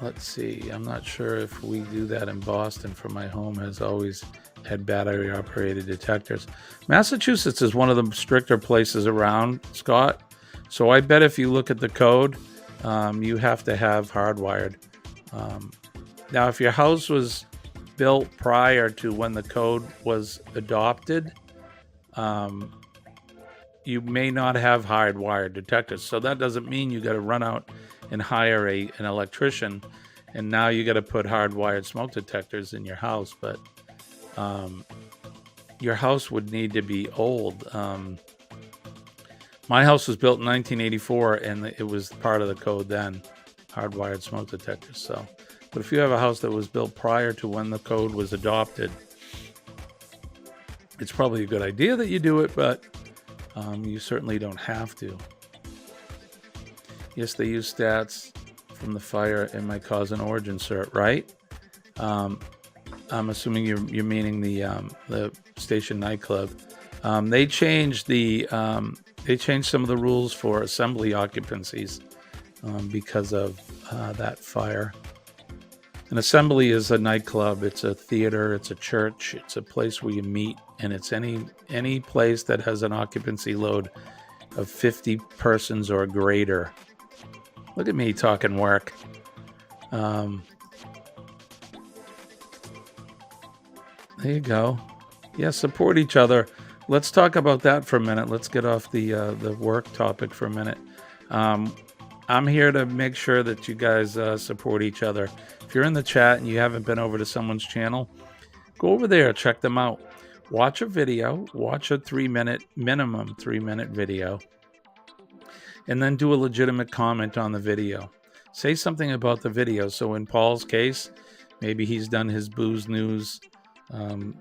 Let's see. I'm not sure if we do that in Boston, for my home has always had battery-operated detectors. Massachusetts is one of the stricter places around, Scott. So I bet if you look at the code, you have to have hardwired. Now, if your house was built prior to when the code was adopted, you may not have hardwired detectors. So that doesn't mean you got to run out and hire an electrician, and now you got to put hardwired smoke detectors in your house. But your house would need to be old. My house was built in 1984, and it was part of the code then, hardwired smoke detectors. So, but if you have a house that was built prior to when the code was adopted, it's probably a good idea that you do it, but you certainly don't have to. Yes, they use stats from the fire and might cause an origin cert, right? I'm assuming you're meaning the station nightclub. They changed some of the rules for assembly occupancies because of that fire. An assembly is a nightclub. It's a theater. It's a church. It's a place where you meet, and it's any place that has an occupancy load of 50 persons or greater. Look at me talking work. There you go. Yeah, support each other. Let's talk about that for a minute. Let's get off the work topic for a minute. I'm here to make sure that you guys support each other. If you're in the chat and you haven't been over to someone's channel, go over there, check them out. Watch a video, watch a minimum 3-minute video, and then do a legitimate comment on the video. Say something about the video. So in Paul's case, maybe he's done his booze news, and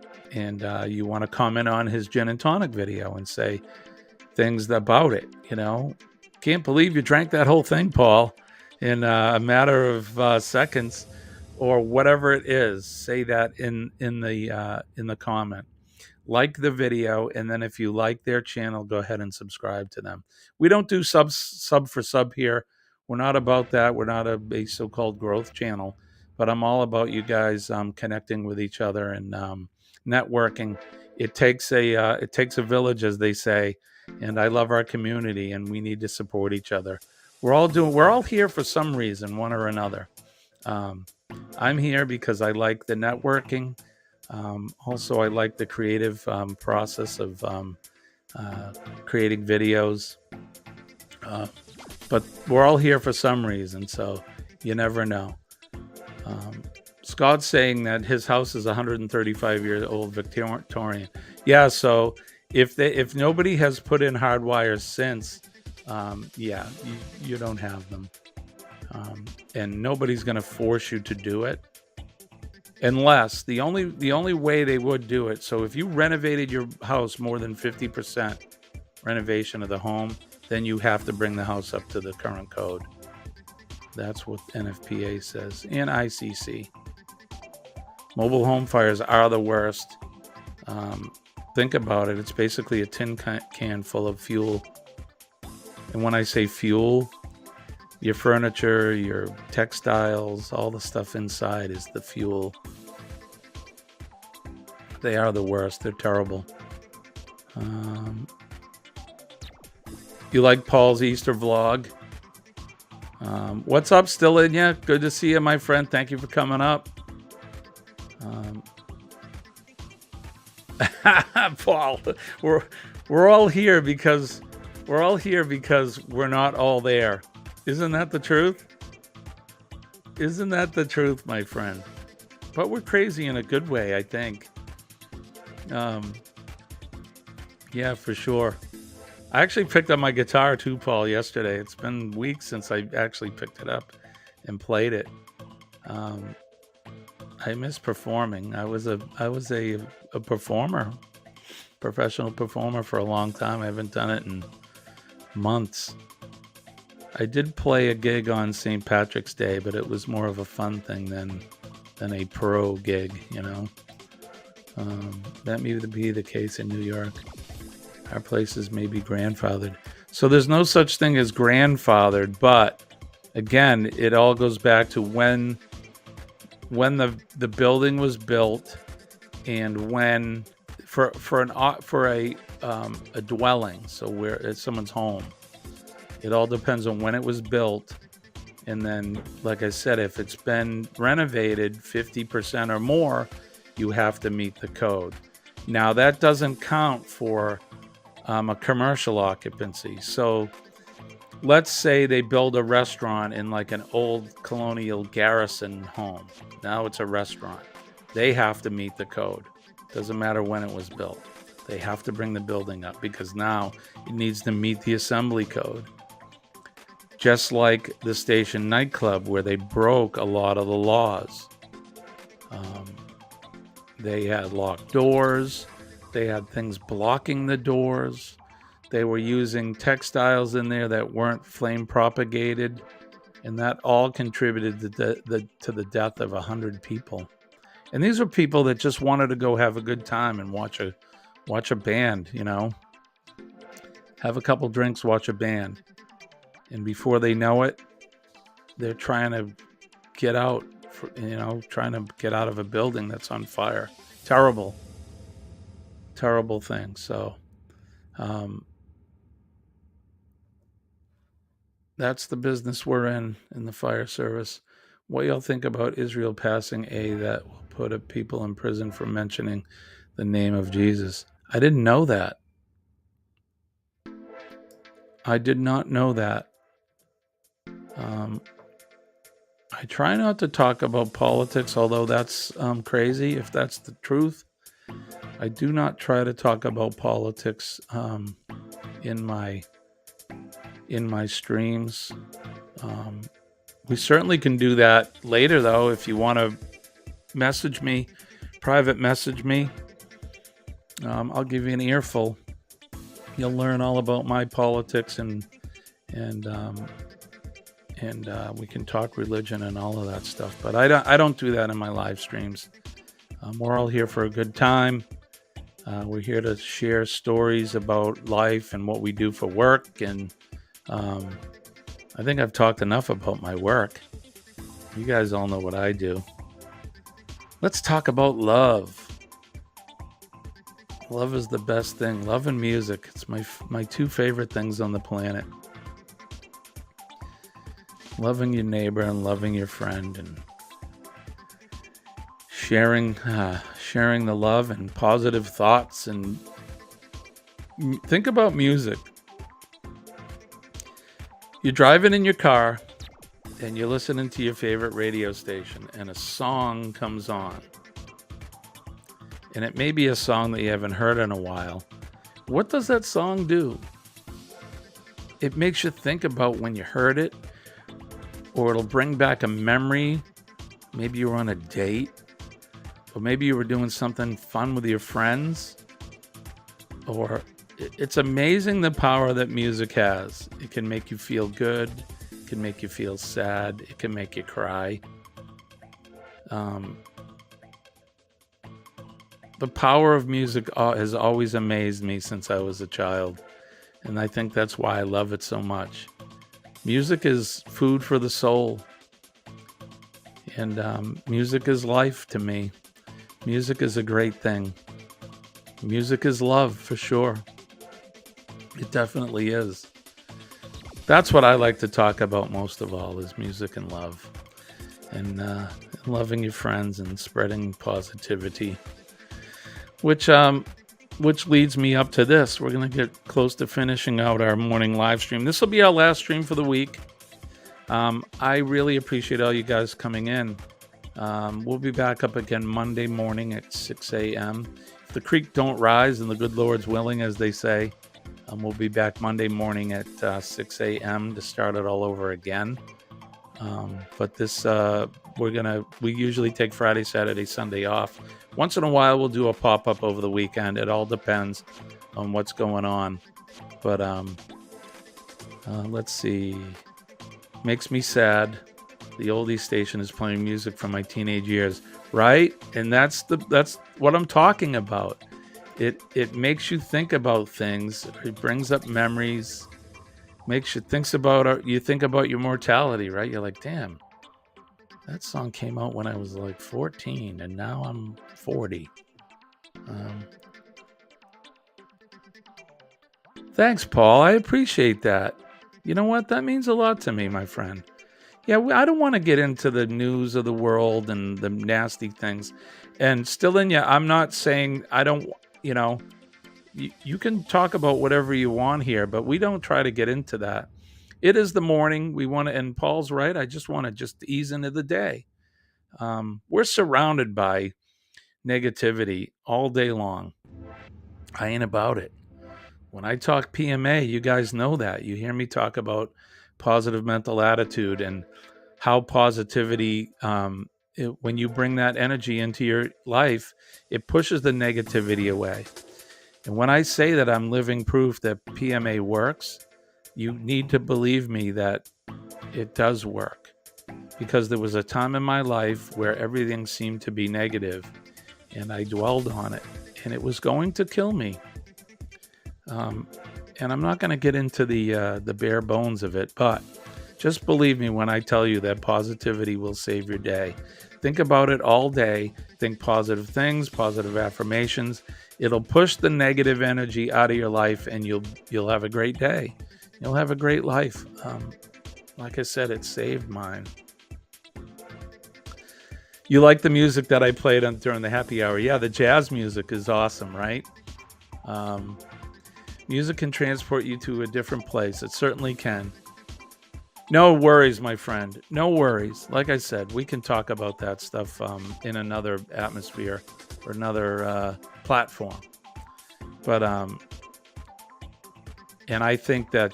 you want to comment on his gin and tonic video and say things about it. You know, can't believe you drank that whole thing, Paul, in a matter of seconds, or whatever it is. Say that in the comment. Like the video, and then if you like their channel, go ahead and subscribe to them. We don't do sub for sub here. We're not about that. We're not a so-called growth channel, but I'm all about you guys connecting with each other and networking. It takes a village, as they say, and I love our community, and we need to support each other. We're all here for some reason, one or another. I'm here because I like the networking. Also, I like the creative process of creating videos. But we're all here for some reason, so you never know. Scott's saying that his house is 135-year-old Victorian. Yeah, so if nobody has put in hard wires since, yeah, you don't have them. And nobody's going to force you to do it. Unless the only way they would do it. So if you renovated your house more than 50% renovation of the home, then you have to bring the house up to the current code. That's what NFPA says, and ICC. Mobile home fires are the worst. Think about it. It's basically a tin can full of fuel. And when I say fuel, your furniture, your textiles, all the stuff inside is the fuel. They are the worst. They're terrible. You like Paul's Easter vlog? What's up, still in ya? Good to see you, my friend. Thank you for coming up. Paul, We're all here because we're not all there. Isn't that the truth? Isn't that the truth, my friend? But we're crazy in a good way, I think. Yeah, for sure. I actually picked up my guitar too, Paul, yesterday. It's been weeks since I actually picked it up and played it. I miss performing. I was a performer, professional performer for a long time. I haven't done it in months. I did play a gig on St. Patrick's Day, but it was more of a fun thing than a pro gig, you know. That may be the case in New York. Our places may be grandfathered. So there's no such thing as grandfathered, but again, it all goes back to when the building was built and when for a dwelling, so where it's someone's home. It all depends on when it was built. And then, like I said, if it's been renovated 50% or more, you have to meet the code. Now, that doesn't count for a commercial occupancy. So let's say they build a restaurant in like an old colonial garrison home. Now it's a restaurant. They have to meet the code. Doesn't matter when it was built. They have to bring the building up because now it needs to meet the assembly code. Just like the Station nightclub where they broke a lot of the laws. They had locked doors. They had things blocking the doors. They were using textiles in there that weren't flame propagated. And that all contributed to the death of 100 people. And these were people that just wanted to go have a good time and watch a band, you know. Have a couple drinks, watch a band. And before they know it, they're trying to get out, trying to get out of a building that's on fire. Terrible thing. So that's the business we're in the fire service. What y'all think about Israel passing that will put people in prison for mentioning the name of Jesus? I didn't know that. I did not know that. I try not to talk about politics, although that's crazy if that's the truth. I do not try to talk about politics in my streams. We certainly can do that later, though, if you want to message me, private message me. I'll give you an earful. You'll learn all about my politics and we can talk religion and all of that stuff. But I don't do that in my live streams. We're all here for a good time. We're here to share stories about life and what we do for work. And I think I've talked enough about my work. You guys all know what I do. Let's talk about love. Love is the best thing. Love and music. It's my two favorite things on the planet. Loving your neighbor and loving your friend and sharing the love and positive thoughts. And think about music. You're driving in your car and you're listening to your favorite radio station and a song comes on. And it may be a song that you haven't heard in a while. What does that song do? It makes you think about when you heard it, or it'll bring back a memory. Maybe you were on a date, or maybe you were doing something fun with your friends. Or it's amazing the power that music has. It can make you feel good. It can make you feel sad. It can make you cry. The power of music has always amazed me since I was a child. And I think that's why I love it so much. Music is food for the soul. And music is life to me. Music is a great thing. Music is love, for sure. It definitely is. That's what I like to talk about most of all, is music and love. And loving your friends and spreading positivity. Which which leads me up to this. We're going to get close to finishing out our morning live stream. This will be our last stream for the week. I really appreciate all you guys coming in. We'll be back up again Monday morning at 6 a.m. If the creek don't rise and the good Lord's willing, as they say, we'll be back Monday morning at 6 a.m. to start it all over again. But this, we usually take Friday, Saturday, Sunday off. Once in a while, we'll do a pop-up over the weekend. It all depends on what's going on. But let's see. Makes me sad. The oldie station is playing music from my teenage years, right? And that's what I'm talking about. It makes you think about things. It brings up memories. Makes you think about your mortality, right? You're like, damn, that song came out when I was like 14, and now I'm 40. Thanks, Paul. I appreciate that. You know what? That means a lot to me, my friend. Yeah, I don't want to get into the news of the world and the nasty things. And still in you, I'm not saying I don't, you can talk about whatever you want here, but we don't try to get into that. It is the morning. We want to, and Paul's right. I just want to just ease into the day. We're surrounded by negativity all day long. I ain't about it. When I talk PMA, you guys know that. You hear me talk about positive mental attitude and how positivity, when you bring that energy into your life, it pushes the negativity away. And when I say that I'm living proof that PMA works, you need to believe me that it does work. Because there was a time in my life where everything seemed to be negative, and I dwelled on it, and it was going to kill me. And I'm not going to get into the bare bones of it, but just believe me when I tell you that positivity will save your day. Think about it all day. Think positive things, positive affirmations. It'll push the negative energy out of your life, and you'll have a great day. You'll have a great life. Like I said, it saved mine. You like the music that I played during the happy hour? Yeah, the jazz music is awesome, right? Music can transport you to a different place. It certainly can. No worries, my friend. No worries. Like I said, we can talk about that stuff in another atmosphere or another platform. But and I think that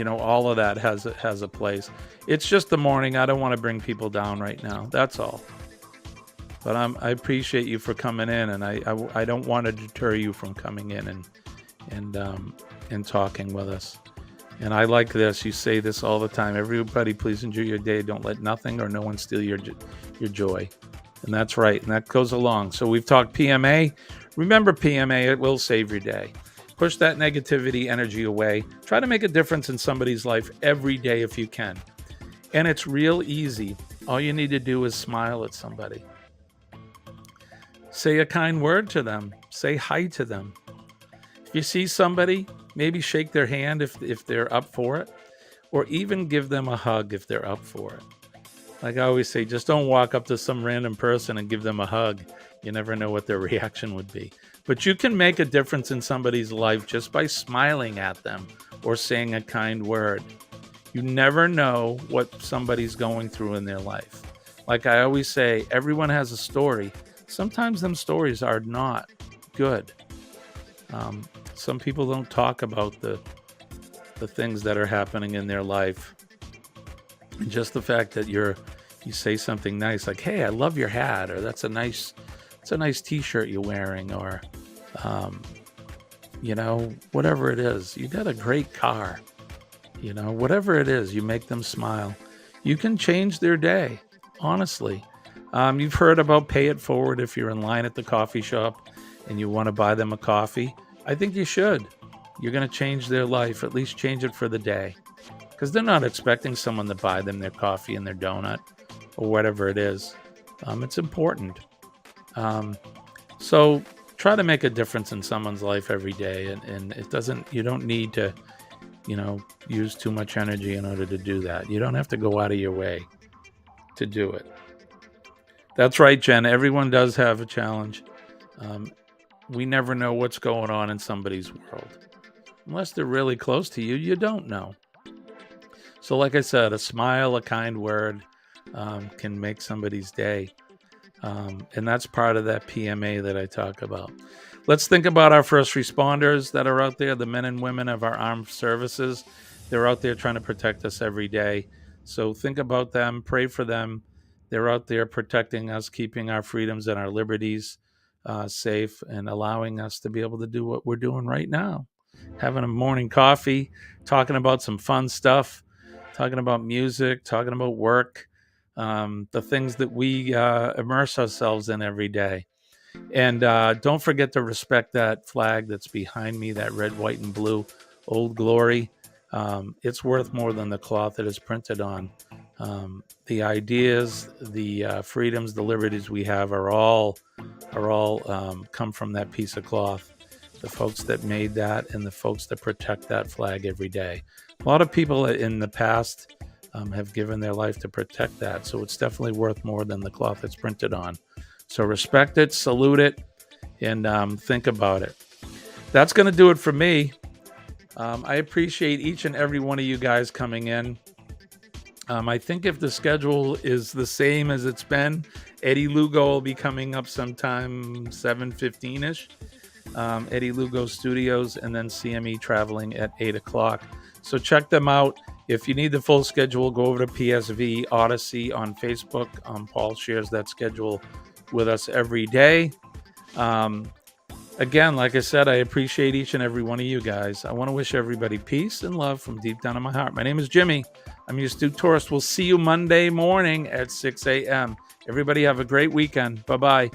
all of that has a place. It's just the morning. I don't want to bring people down right now. That's all. But I appreciate you for coming in, and I don't want to deter you from coming in and talking with us. And I like this. You say this all the time. Everybody, please enjoy your day. Don't let nothing or no one steal your joy. And that's right. And that goes along. So we've talked PMA. Remember PMA. It will save your day. Push that negativity energy away. Try to make a difference in somebody's life every day if you can. And it's real easy. All you need to do is smile at somebody. Say a kind word to them. Say hi to them. If you see somebody, maybe shake their hand if they're up for it, or even give them a hug if they're up for it. Like I always say, just don't walk up to some random person and give them a hug. You never know what their reaction would be. But you can make a difference in somebody's life just by smiling at them or saying a kind word. You never know what somebody's going through in their life. Like I always say, everyone has a story. Sometimes them stories are not good. Some people don't talk about the things that are happening in their life. And just the fact that you say something nice, like, "Hey, I love your hat," or "That's a nice T-shirt you're wearing," or whatever it is. You got a great car. Whatever it is, you make them smile. You can change their day, honestly. You've heard about pay it forward if you're in line at the coffee shop and you want to buy them a coffee. I think you should. You're going to change their life, at least change it for the day. Because they're not expecting someone to buy them their coffee and their donut or whatever it is. It's important. So try to make a difference in someone's life every day. And you don't need to, use too much energy in order to do that. You don't have to go out of your way to do it. That's right, Jen. Everyone does have a challenge. We never know what's going on in somebody's world. Unless they're really close to you, you don't know. So like I said, a smile, a kind word can make somebody's day. And that's part of that PMA that I talk about. Let's think about our first responders that are out there, the men and women of our armed services. They're out there trying to protect us every day. So think about them, pray for them. They're out there protecting us, keeping our freedoms and our liberties safe, and allowing us to be able to do what we're doing right now. Having a morning coffee, talking about some fun stuff, talking about music, talking about work, the things that we immerse ourselves in every day. And don't forget to respect that flag that's behind me, that red, white, and blue, Old Glory. It's worth more than the cloth it is printed on. The ideas, the freedoms, the liberties we have are all come from that piece of cloth. The folks that made that and the folks that protect that flag every day. A lot of people in the past have given their life to protect that, so it's definitely worth more than the cloth it's printed on. So respect it, salute it, and think about it. That's going to do it for me. I appreciate each and every one of you guys coming in. I think if the schedule is the same as it's been, Eddie Lugo will be coming up sometime 7:15-ish. Eddie Lugo Studios, and then CME traveling at 8 o'clock. So check them out. If you need the full schedule, go over to PSV Odyssey on Facebook. Paul shares that schedule with us every day. Again, like I said, I appreciate each and every one of you guys. I want to wish everybody peace and love from deep down in my heart. My name is Jimmy. I'm your astute tourist. We'll see you Monday morning at 6 a.m. Everybody have a great weekend. Bye-bye.